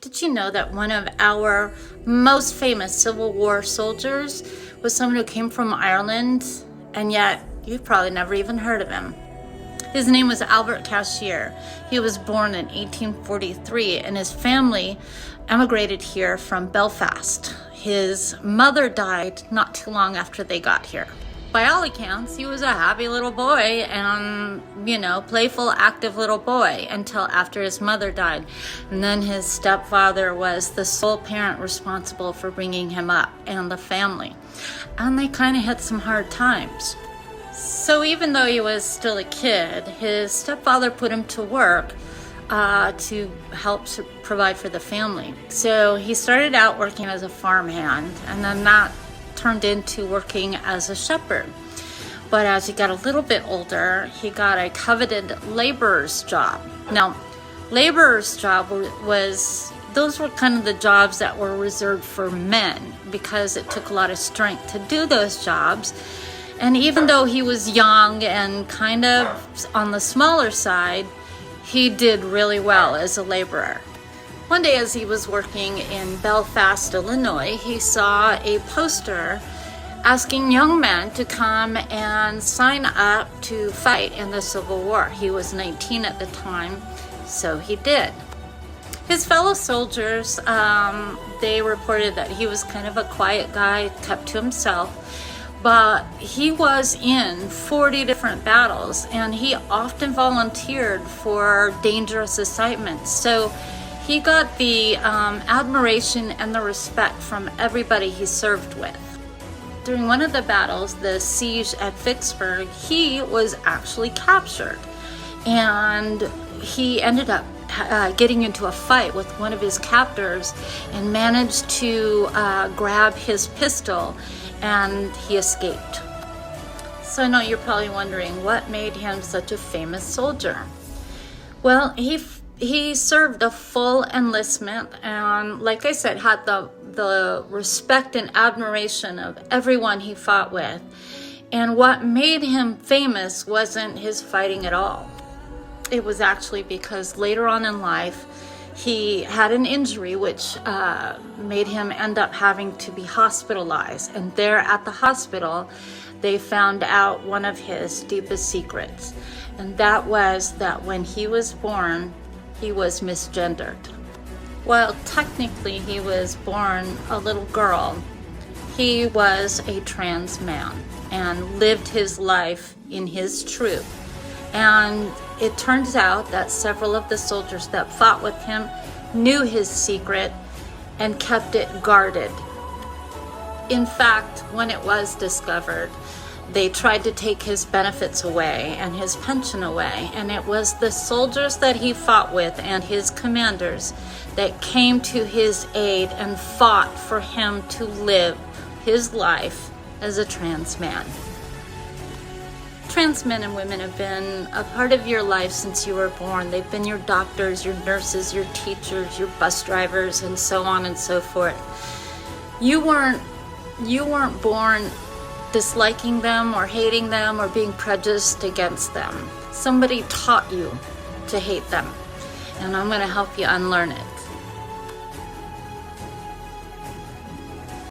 Did you know that one of our most famous Civil War soldiers was someone who came from Ireland, and yet you've probably never even heard of him? His name was Albert Cashier. He was born in 1843, and his family emigrated here from Belfast. His mother died not too long after they got here. By all accounts, he was a happy little boy and, playful, active little boy until after his mother died. And then his stepfather was the sole parent responsible for bringing him up and the family. And they kind of had some hard times. So even though he was still a kid, his stepfather put him to work to help provide for the family. So he started out working as a farmhand, and then that turned into working as a shepherd. But as he got a little bit older, he got a coveted laborer's job. Now, laborer's job those were kind of the jobs that were reserved for men because it took a lot of strength to do those jobs. And even though he was young and kind of on the smaller side, he did really well as a laborer. One day as he was working in Belfast, Illinois, he saw a poster asking young men to come and sign up to fight in the Civil War. He was 19 at the time, so he did. His fellow soldiers, they reported that he was kind of a quiet guy, kept to himself, but he was in 40 different battles, and he often volunteered for dangerous assignments. So he got the admiration and the respect from everybody he served with. During one of the battles, the siege at Vicksburg, he was actually captured. And he ended up getting into a fight with one of his captors and managed to grab his pistol, and he escaped. So I know you're probably wondering what made him such a famous soldier. Well, he served a full enlistment, and like I said, had the respect and admiration of everyone he fought with. And what made him famous wasn't his fighting at all. It was actually because later on in life, he had an injury which made him end up having to be hospitalized. And there at the hospital, they found out one of his deepest secrets. And that was that when he was born, he was misgendered. While technically he was born a little girl, he was a trans man and lived his life in his truth. And it turns out that several of the soldiers that fought with him knew his secret and kept it guarded. In fact, when it was discovered, they tried to take his benefits away and his pension away, and it was the soldiers that he fought with and his commanders that came to his aid and fought for him to live his life as a trans man. Trans men and women have been a part of your life since you were born. They've been your doctors, your nurses, your teachers, your bus drivers, and so on and so forth. You weren't born disliking them or hating them or being prejudiced against them. Somebody taught you to hate them, and I'm going to help you unlearn it.